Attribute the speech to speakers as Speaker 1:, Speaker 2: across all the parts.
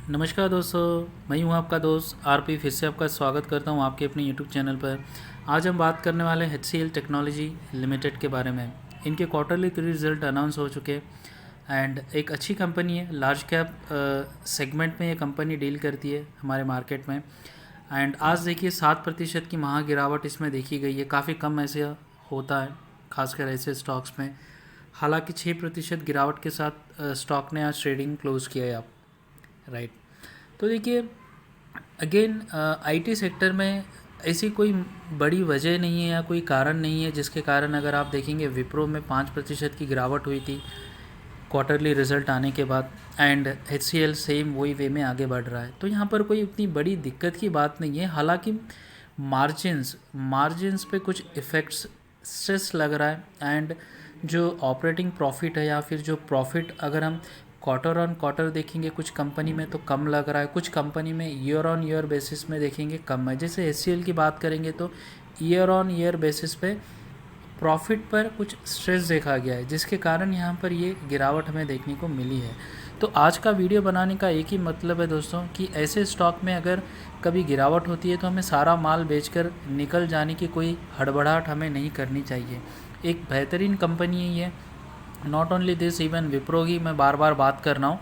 Speaker 1: नमस्कार दोस्तों, मैं हूं आपका दोस्त आरपी। फिर से आपका स्वागत करता हूं आपके अपने यूट्यूब चैनल पर। आज हम बात करने वाले हैं HCL टेक्नोलॉजी लिमिटेड के बारे में। इनके क्वार्टरली 3 रिजल्ट अनाउंस हो चुके एंड एक अच्छी कंपनी है। लार्ज कैप सेगमेंट में ये कंपनी डील करती है हमारे मार्केट में। एंड आज देखिए 7% की महा गिरावट इसमें देखी गई है। काफ़ी कम ऐसे होता है, खासकर ऐसे स्टॉक्स में। हालांकि 6% गिरावट के साथ स्टॉक ने आज ट्रेडिंग क्लोज किया है। आप राइट। तो देखिए अगेन आईटी सेक्टर में ऐसी कोई बड़ी वजह नहीं है या कोई कारण नहीं है जिसके कारण अगर आप देखेंगे विप्रो में 5% की गिरावट हुई थी क्वार्टरली रिजल्ट आने के बाद। एंड HCL सेम वही वे में आगे बढ़ रहा है। तो यहाँ पर कोई उतनी बड़ी दिक्कत की बात नहीं है। हालांकि मार्जिन्स पे कुछ इफ़ेक्ट्स स्ट्रेस लग रहा है। एंड जो ऑपरेटिंग प्रॉफिट है या फिर जो प्रॉफिट अगर हम क्वार्टर ऑन क्वार्टर देखेंगे कुछ कंपनी में तो कम लग रहा है, कुछ कंपनी में ईयर ऑन ईयर बेसिस में देखेंगे कम है। जैसे HCL की बात करेंगे तो ईयर ऑन ईयर बेसिस पे प्रॉफिट पर कुछ स्ट्रेस देखा गया है, जिसके कारण यहाँ पर ये गिरावट हमें देखने को मिली है। तो आज का वीडियो बनाने का एक ही मतलब है दोस्तों कि ऐसे स्टॉक में अगर कभी गिरावट होती है तो हमें सारा माल बेचकर निकल जाने की कोई हड़बड़ाहट हमें नहीं करनी चाहिए। एक बेहतरीन कंपनी है ये। Not only this, even Wipro की मैं बार बार बात कर रहा हूँ।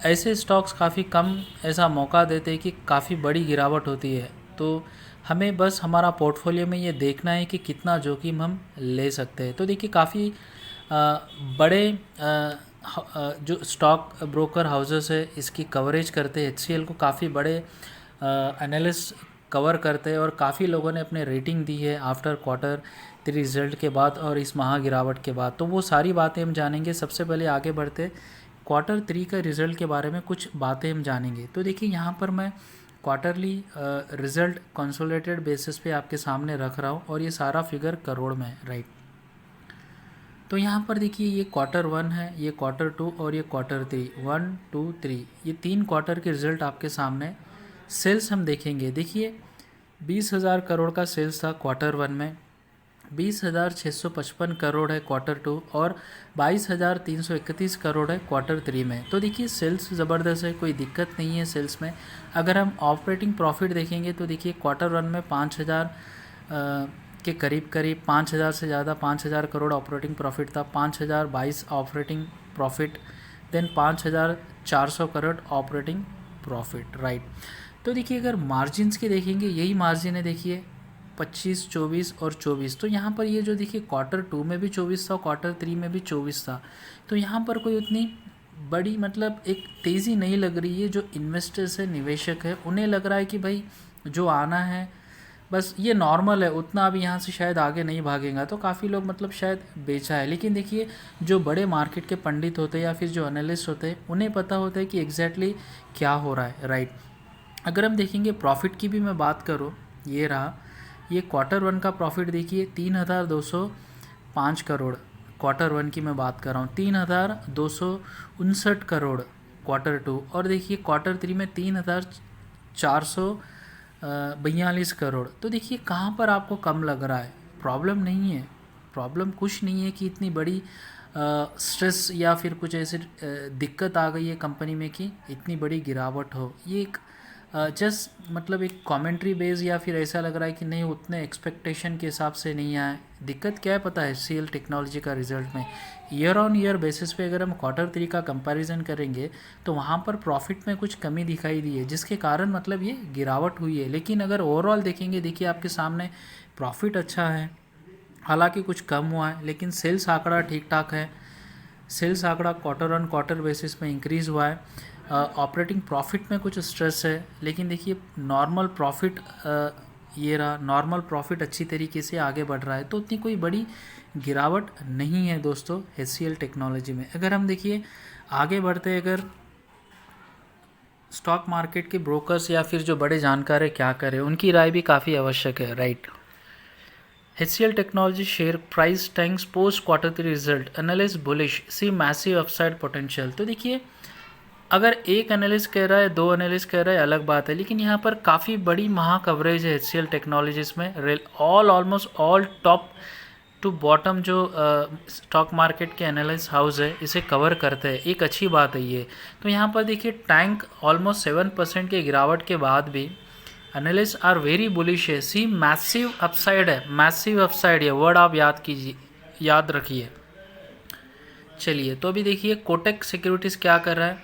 Speaker 1: ऐसे स्टॉक्स काफ़ी कम ऐसा मौका देते हैं कि काफ़ी बड़ी गिरावट होती है। तो हमें बस हमारा पोर्टफोलियो में ये देखना है कि कितना जोखिम हम ले सकते हैं। तो देखिए काफ़ी बड़े जो स्टॉक ब्रोकर हाउसेस है इसकी कवरेज करते हैं। HCL को काफ़ी बड़े एनालिस्ट कवर करते हैं और काफ़ी लोगों ने अपने रेटिंग दी है आफ्टर क्वार्टर 3 रिजल्ट के बाद और इस महा गिरावट के बाद। तो वो सारी बातें हम जानेंगे। सबसे पहले आगे बढ़ते क्वार्टर 3 का रिज़ल्ट के बारे में कुछ बातें हम जानेंगे। तो देखिए यहाँ पर मैं क्वार्टरली रिज़ल्ट कंसोलिडेटेड बेसिस पे आपके सामने रख रहा हूँ और ये सारा फिगर करोड़ में है। राइट। तो यहाँ पर देखिए ये क्वार्टर 1 है, ये क्वार्टर 2 और ये क्वार्टर 3। 1 2 3 ये 3 क्वार्टर के रिज़ल्ट आपके सामने। सेल्स हम देखेंगे, देखिए 20,000 करोड़ का सेल्स था क्वार्टर 1 में, 20,655 करोड़ है क्वार्टर 2 और 22,331 करोड़ है क्वार्टर 3 में। तो देखिए सेल्स ज़बरदस्त है, कोई दिक्कत नहीं है सेल्स में। अगर हम ऑपरेटिंग प्रॉफिट देखेंगे तो देखिए क्वार्टर 1 में 5,000 के करीब 5,000 से ज़्यादा 5,000 करोड़ ऑपरेटिंग प्रॉफिट था। 5,022 operating profit, then 5,400 crore operating profit. Right. तो देखिए अगर मार्जिन्स के देखेंगे, यही मार्जिन है देखिए 25, 24 और 24। तो यहाँ पर ये जो देखिए क्वार्टर 2 में भी 24 था, क्वार्टर 3 में भी 24 था। तो यहाँ पर कोई उतनी बड़ी मतलब एक तेज़ी नहीं लग रही है। जो इन्वेस्टर्स है, निवेशक है, उन्हें लग रहा है कि भाई जो आना है बस ये नॉर्मल है, उतना अभी यहाँ से शायद आगे नहीं भागेगा। तो काफ़ी लोग मतलब शायद बेचा है। लेकिन देखिए जो बड़े मार्केट के पंडित होते हैं या फिर जो एनालिस्ट होते हैं उन्हें पता होता है कि एग्जैक्टली क्या हो रहा है। राइट। अगर हम देखेंगे प्रॉफिट की भी मैं बात करूँ, ये रहा, ये क्वार्टर 1 का प्रॉफिट देखिए 3,205 करोड़। क्वार्टर 1 की मैं बात कर रहा हूँ, 3,259 करोड़ क्वार्टर 2। और देखिए क्वार्टर 3 में 3,442 करोड़। तो देखिए कहाँ पर आपको कम लग रहा है। प्रॉब्लम नहीं है, प्रॉब्लम कुछ नहीं है कि इतनी बड़ी स्ट्रेस या फिर कुछ ऐसे दिक्कत आ गई है कंपनी में कि इतनी बड़ी गिरावट हो। ये एक जस्ट मतलब एक कमेंट्री बेस या फिर ऐसा लग रहा है कि नहीं उतने एक्सपेक्टेशन के हिसाब से नहीं आए। दिक्कत क्या है पता है HCL टेक्नोलॉजी का रिजल्ट में ईयर ऑन ईयर बेसिस पे अगर हम क्वार्टर 3 का कंपैरिजन करेंगे तो वहाँ पर प्रॉफिट में कुछ कमी दिखाई दी है, जिसके कारण मतलब ये गिरावट हुई है। लेकिन अगर ओवरऑल देखेंगे, देखिए आपके सामने प्रॉफिट अच्छा है, हालांकि कुछ कम हुआ है, लेकिन सेल्स आंकड़ा ठीक ठाक है। सेल्स आंकड़ा क्वार्टर ऑन क्वार्टर बेसिस में इंक्रीज़ हुआ है। ऑपरेटिंग प्रॉफिट में कुछ स्ट्रेस है, लेकिन देखिए नॉर्मल प्रॉफिट ये रहा, नॉर्मल प्रॉफिट अच्छी तरीके से आगे बढ़ रहा है। तो उतनी कोई बड़ी गिरावट नहीं है दोस्तों HCL टेक्नोलॉजी में। अगर हम देखिए आगे बढ़ते, अगर स्टॉक मार्केट के ब्रोकर्स या फिर जो बड़े जानकार है क्या करें, उनकी राय भी काफ़ी आवश्यक है। Right. HCL Technology share price tanks post Q3 result. Analyst bullish, see massive upside potential. तो देखिए अगर एक एनालिस्ट कह रहा है, 2 एनालिस्ट कह रहा है, अलग बात है। लेकिन यहाँ पर काफ़ी बड़ी महा कवरेज है HCL टेक्नोलॉजीज में। Almost all top to bottom जो स्टॉक मार्केट के एनालिस्ट हाउस है इसे कवर करते हैं, एक अच्छी बात है ये। तो यहाँ पर देखिए टैंक ऑलमोस्ट 7% के गिरावट के बाद भी एनालिस्ट आर वेरी बुलिश है। सी मैसिव अपसाइड है, मैसिव अपसाइड, ये वर्ड आप याद कीजिए, याद रखिए। चलिए तो अभी देखिए कोटक सिक्योरिटीज़ क्या कर रहा है,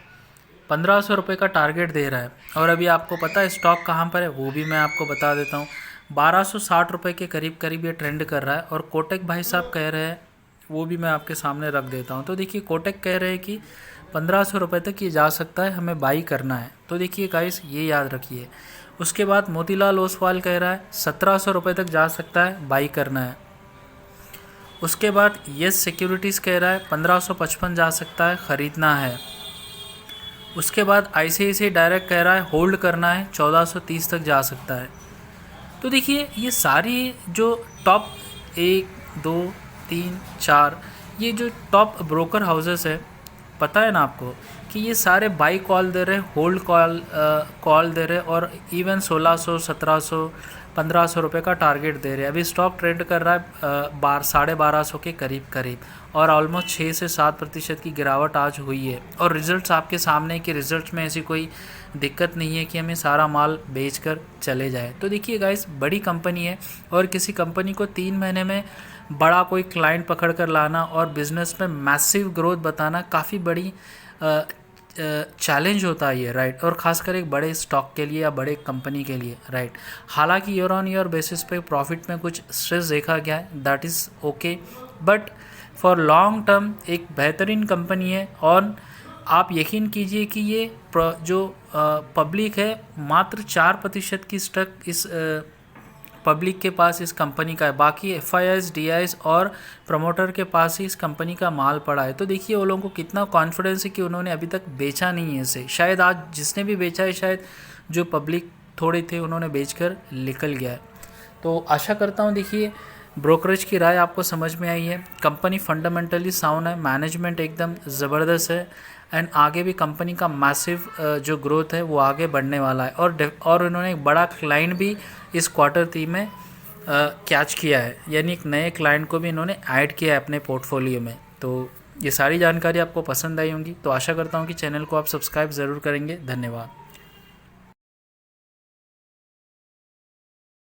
Speaker 1: 1500 रुपये का टारगेट दे रहा है। और अभी आपको पता है स्टॉक कहाँ पर है, वो भी मैं आपको बता देता हूँ। 1260 रुपये के करीब करीब ये ट्रेंड कर रहा है। और कोटक भाई साहब कह रहे हैं, वो भी मैं आपके सामने रख देता हूँ। तो देखिए कोटक कह रहे हैं कि 1500 रुपये तक ये जा सकता है, हमें बाई करना है। तो देखिए गाइस ये याद रखिए। उसके बाद मोतीलाल ओसवाल कह रहा है 1700 रुपये तक जा सकता है, बाई करना है। उसके बाद यस सिक्योरिटीज़ कह रहा है 1555 जा सकता है, ख़रीदना है। उसके बाद ICICI डायरेक्ट कह रहा है होल्ड करना है, 1430 तक जा सकता है। तो देखिए ये सारी जो टॉप 1 2 3 4 ये जो टॉप ब्रोकर हाउसेस है, पता है ना आपको कि ये सारे बाई कॉल दे रहे, होल्ड कॉल दे रहे और इवन 1600 1700 1500 रुपये का टारगेट दे रहे हैं। अभी स्टॉक ट्रेंड कर रहा है 1250 के करीब करीब और ऑलमोस्ट 6 से 7% की गिरावट आज हुई है। और रिजल्ट्स आपके सामने कि रिजल्ट्स में ऐसी कोई दिक्कत नहीं है कि हमें सारा माल बेचकर चले जाए। तो देखिए गाइस बड़ी कंपनी है और किसी कंपनी को 3 महीने में बड़ा कोई क्लाइंट पकड़ कर लाना और बिज़नेस में मैसिव ग्रोथ बताना काफ़ी बड़ी चैलेंज होता है ये, राइट। और ख़ासकर एक बड़े स्टॉक के लिए या बड़े कंपनी के लिए, राइट। हालांकि ईयर ऑन ईयर बेसिस पे प्रॉफिट में कुछ स्ट्रेस देखा गया है, that is okay, but for long term एक बेहतरीन कंपनी है। और आप यकीन कीजिए कि ये जो पब्लिक है मात्र 4% की स्टॉक इस पब्लिक के पास इस कंपनी का है, बाकी FIIs DIs और प्रमोटर के पास ही इस कंपनी का माल पड़ा है। तो देखिए वो लोगों को कितना कॉन्फिडेंस है कि उन्होंने अभी तक बेचा नहीं है इसे। शायद आज जिसने भी बेचा है, शायद जो पब्लिक थोड़े थे उन्होंने बेचकर निकल गया है। तो आशा करता हूँ देखिए ब्रोकरेज की राय आपको समझ में आई है। कंपनी फंडामेंटली साउंड है, मैनेजमेंट एकदम ज़बरदस्त है एंड आगे भी कंपनी का मैसिव जो ग्रोथ है वो आगे बढ़ने वाला है। और उन्होंने एक बड़ा क्लाइंट भी इस Q3 में कैच किया है, यानी एक नए क्लाइंट को भी इन्होंने ऐड किया है अपने पोर्टफोलियो में। तो ये सारी जानकारी आपको पसंद आई होंगी, तो आशा करता हूँ कि चैनल को आप सब्सक्राइब ज़रूर करेंगे। धन्यवाद।